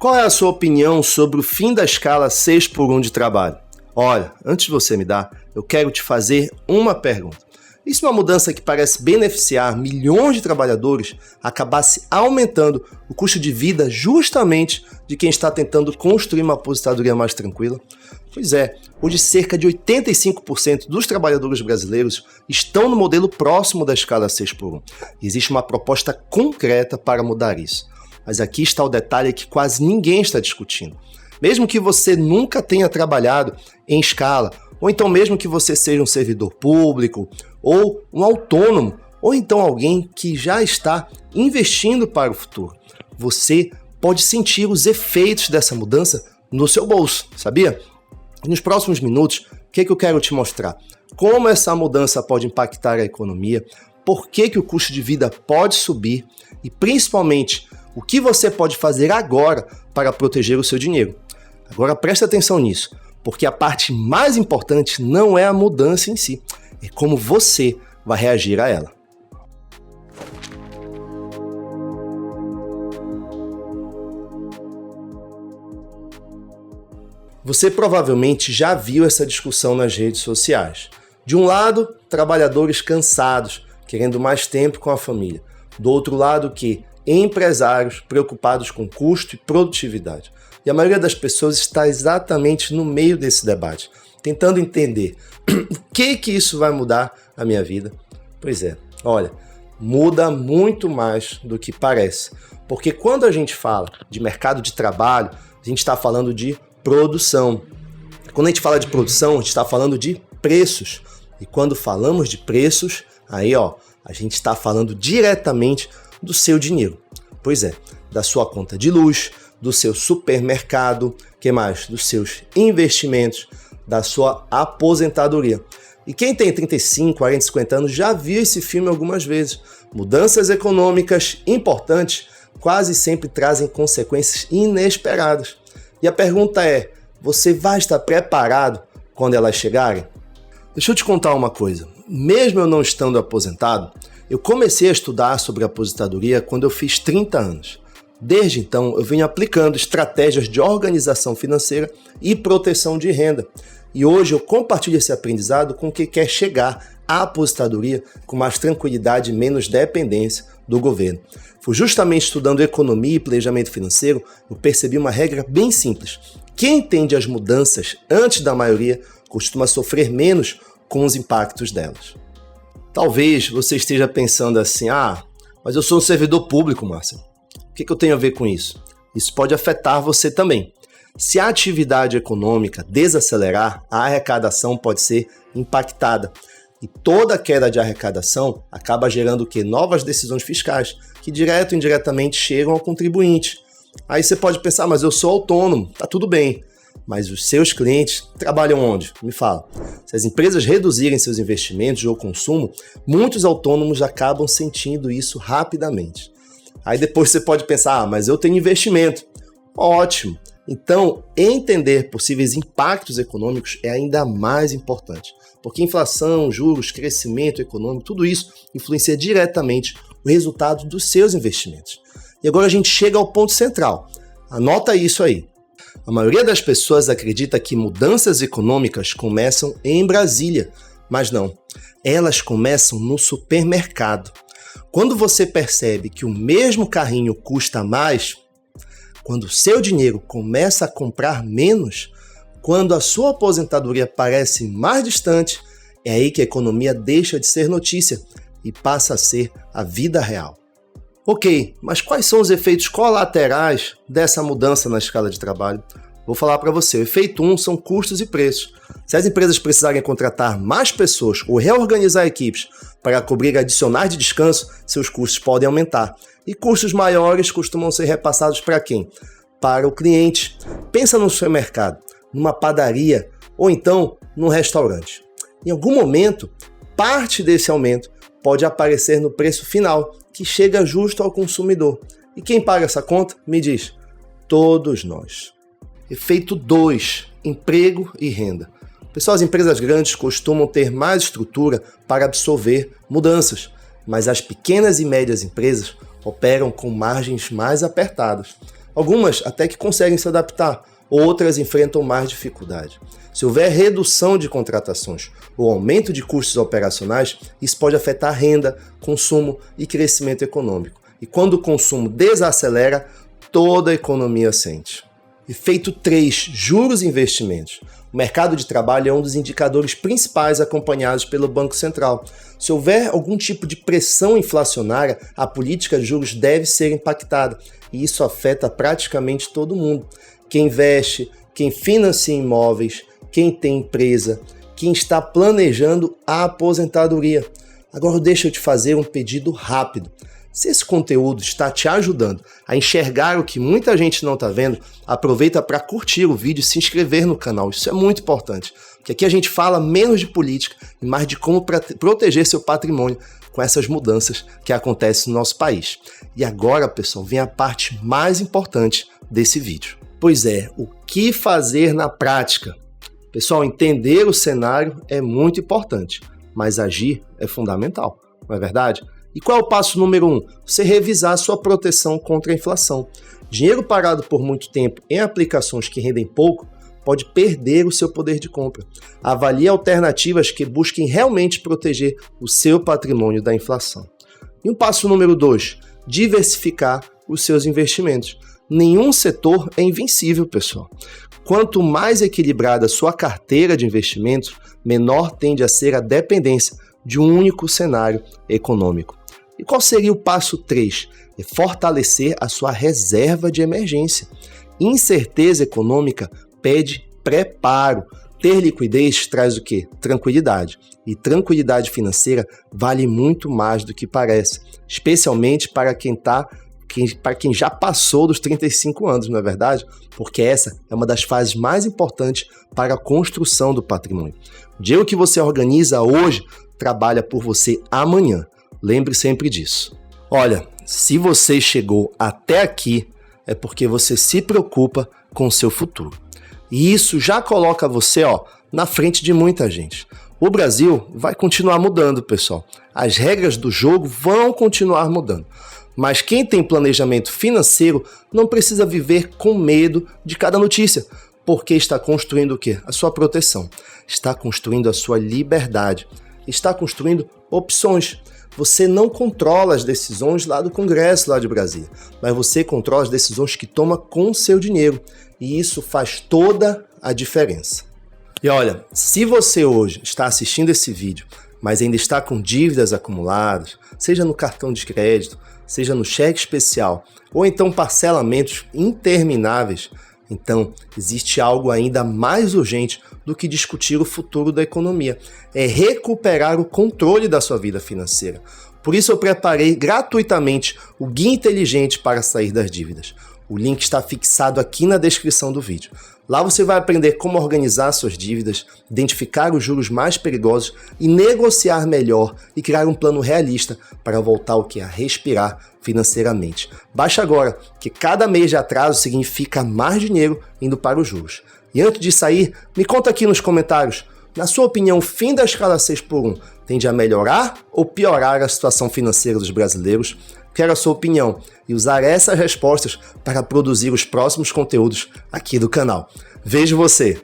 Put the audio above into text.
Qual é a sua opinião sobre o fim da escala 6x1 de trabalho? Olha, antes de você me dar, eu quero te fazer uma pergunta. E se uma mudança que parece beneficiar milhões de trabalhadores acabasse aumentando o custo de vida justamente de quem está tentando construir uma aposentadoria mais tranquila? Pois é, hoje cerca de 85% dos trabalhadores brasileiros estão no modelo próximo da escala 6x1. E existe uma proposta concreta para mudar isso. Mas aqui está o detalhe que quase ninguém está discutindo. Mesmo que você nunca tenha trabalhado em escala, ou então mesmo que você seja um servidor público, ou um autônomo, ou então alguém que já está investindo para o futuro, você pode sentir os efeitos dessa mudança no seu bolso, sabia? Nos próximos minutos, o que eu quero te mostrar? Como essa mudança pode impactar a economia, por que o custo de vida pode subir e, principalmente, o que você pode fazer agora para proteger o seu dinheiro. Agora preste atenção nisso, porque a parte mais importante não é a mudança em si, é como você vai reagir a ela. Você provavelmente já viu essa discussão nas redes sociais. De um lado, trabalhadores cansados, querendo mais tempo com a família. Do outro lado, empresários preocupados com custo e produtividade. E a maioria das pessoas está exatamente no meio desse debate, tentando entender o que isso vai mudar a minha vida. Pois é, olha, muda muito mais do que parece. Porque quando a gente fala de mercado de trabalho, a gente está falando de produção. Quando a gente fala de produção, a gente está falando de preços. E quando falamos de preços, aí a gente está falando diretamente do seu dinheiro. Pois é, da sua conta de luz, do seu supermercado, que mais? Dos seus investimentos, da sua aposentadoria. E quem tem 35, 40, 50 anos já viu esse filme algumas vezes. Mudanças econômicas importantes quase sempre trazem consequências inesperadas. E a pergunta é, você vai estar preparado quando elas chegarem? Deixa eu te contar uma coisa. Mesmo eu não estando aposentado, eu comecei a estudar sobre aposentadoria quando eu fiz 30 anos. Desde então, eu venho aplicando estratégias de organização financeira e proteção de renda. E hoje eu compartilho esse aprendizado com quem quer chegar à aposentadoria com mais tranquilidade e menos dependência do governo. Foi justamente estudando economia e planejamento financeiro eu percebi uma regra bem simples. Quem entende as mudanças antes da maioria costuma sofrer menos com os impactos delas. Talvez você esteja pensando assim, mas eu sou um servidor público, Márcio. O que eu tenho a ver com isso? Isso pode afetar você também. Se a atividade econômica desacelerar, a arrecadação pode ser impactada. E toda queda de arrecadação acaba gerando novas decisões fiscais, que direto ou indiretamente chegam ao contribuinte. Aí você pode pensar, mas eu sou autônomo, tá tudo bem. Mas os seus clientes trabalham onde? Me fala. Se as empresas reduzirem seus investimentos ou consumo, muitos autônomos acabam sentindo isso rapidamente. Aí depois você pode pensar, mas eu tenho investimento. Ótimo! Então, entender possíveis impactos econômicos é ainda mais importante, porque inflação, juros, crescimento econômico, tudo isso influencia diretamente o resultado dos seus investimentos. E agora a gente chega ao ponto central. Anota isso aí. A maioria das pessoas acredita que mudanças econômicas começam em Brasília, mas não. Elas começam no supermercado. Quando você percebe que o mesmo carrinho custa mais, quando o seu dinheiro começa a comprar menos, quando a sua aposentadoria parece mais distante, é aí que a economia deixa de ser notícia e passa a ser a vida real. Ok, mas quais são os efeitos colaterais dessa mudança na escala de trabalho? Vou falar para você. O efeito 1 são custos e preços. Se as empresas precisarem contratar mais pessoas ou reorganizar equipes para cobrir adicionais de descanso, seus custos podem aumentar. E custos maiores costumam ser repassados para quem? Para o cliente. Pensa no supermercado, numa padaria ou então num restaurante. Em algum momento, parte desse aumento pode aparecer no preço final, que chega justo ao consumidor. E quem paga essa conta? Me diz. Todos nós. Efeito 2. Emprego e renda. Pessoal, as empresas grandes costumam ter mais estrutura para absorver mudanças, mas as pequenas e médias empresas operam com margens mais apertadas. Algumas até que conseguem se adaptar, outras enfrentam mais dificuldade. Se houver redução de contratações ou aumento de custos operacionais, isso pode afetar a renda, consumo e crescimento econômico. E quando o consumo desacelera, toda a economia sente. Efeito 3, juros e investimentos. O mercado de trabalho é um dos indicadores principais acompanhados pelo Banco Central. Se houver algum tipo de pressão inflacionária, a política de juros deve ser impactada, e isso afeta praticamente todo mundo. Quem investe, quem financia imóveis, quem tem empresa, quem está planejando a aposentadoria. Agora deixa eu te fazer um pedido rápido. Se esse conteúdo está te ajudando a enxergar o que muita gente não está vendo, aproveita para curtir o vídeo e se inscrever no canal. Isso é muito importante, porque aqui a gente fala menos de política e mais de como proteger seu patrimônio com essas mudanças que acontecem no nosso país. E agora, pessoal, vem a parte mais importante desse vídeo. Pois é, o que fazer na prática? Pessoal, entender o cenário é muito importante, mas agir é fundamental, não é verdade? E qual é o passo número 1? Você revisar a sua proteção contra a inflação. Dinheiro parado por muito tempo em aplicações que rendem pouco pode perder o seu poder de compra. Avalie alternativas que busquem realmente proteger o seu patrimônio da inflação. E o passo número 2, diversificar os seus investimentos. Nenhum setor é invencível, pessoal. Quanto mais equilibrada a sua carteira de investimentos, menor tende a ser a dependência de um único cenário econômico. E qual seria o passo 3? É fortalecer a sua reserva de emergência. Incerteza econômica pede preparo. Ter liquidez traz o quê? Tranquilidade. E tranquilidade financeira vale muito mais do que parece, especialmente para quem já passou dos 35 anos, não é verdade? Porque essa é uma das fases mais importantes para a construção do patrimônio. O dinheiro que você organiza hoje trabalha por você amanhã. Lembre sempre disso. Olha, se você chegou até aqui, é porque você se preocupa com o seu futuro. E isso já coloca você, na frente de muita gente. O Brasil vai continuar mudando, pessoal. As regras do jogo vão continuar mudando. Mas quem tem planejamento financeiro não precisa viver com medo de cada notícia, porque está construindo o quê? A sua proteção. Está construindo a sua liberdade. Está construindo opções. Você não controla as decisões lá do Congresso, lá de Brasília, mas você controla as decisões que toma com o seu dinheiro. E isso faz toda a diferença. E olha, se você hoje está assistindo esse vídeo, mas ainda está com dívidas acumuladas, seja no cartão de crédito, seja no cheque especial, ou então parcelamentos intermináveis, então existe algo ainda mais urgente do que discutir o futuro da economia. É recuperar o controle da sua vida financeira. Por isso eu preparei gratuitamente o Guia Inteligente para Sair das Dívidas. O link está fixado aqui na descrição do vídeo. Lá você vai aprender como organizar suas dívidas, identificar os juros mais perigosos e negociar melhor e criar um plano realista para voltar a respirar financeiramente. Baixe agora, que cada mês de atraso significa mais dinheiro indo para os juros. E antes de sair, me conta aqui nos comentários, na sua opinião, o fim da escala 6x1 tende a melhorar ou piorar a situação financeira dos brasileiros? Quero a sua opinião e usar essas respostas para produzir os próximos conteúdos aqui do canal. Vejo você!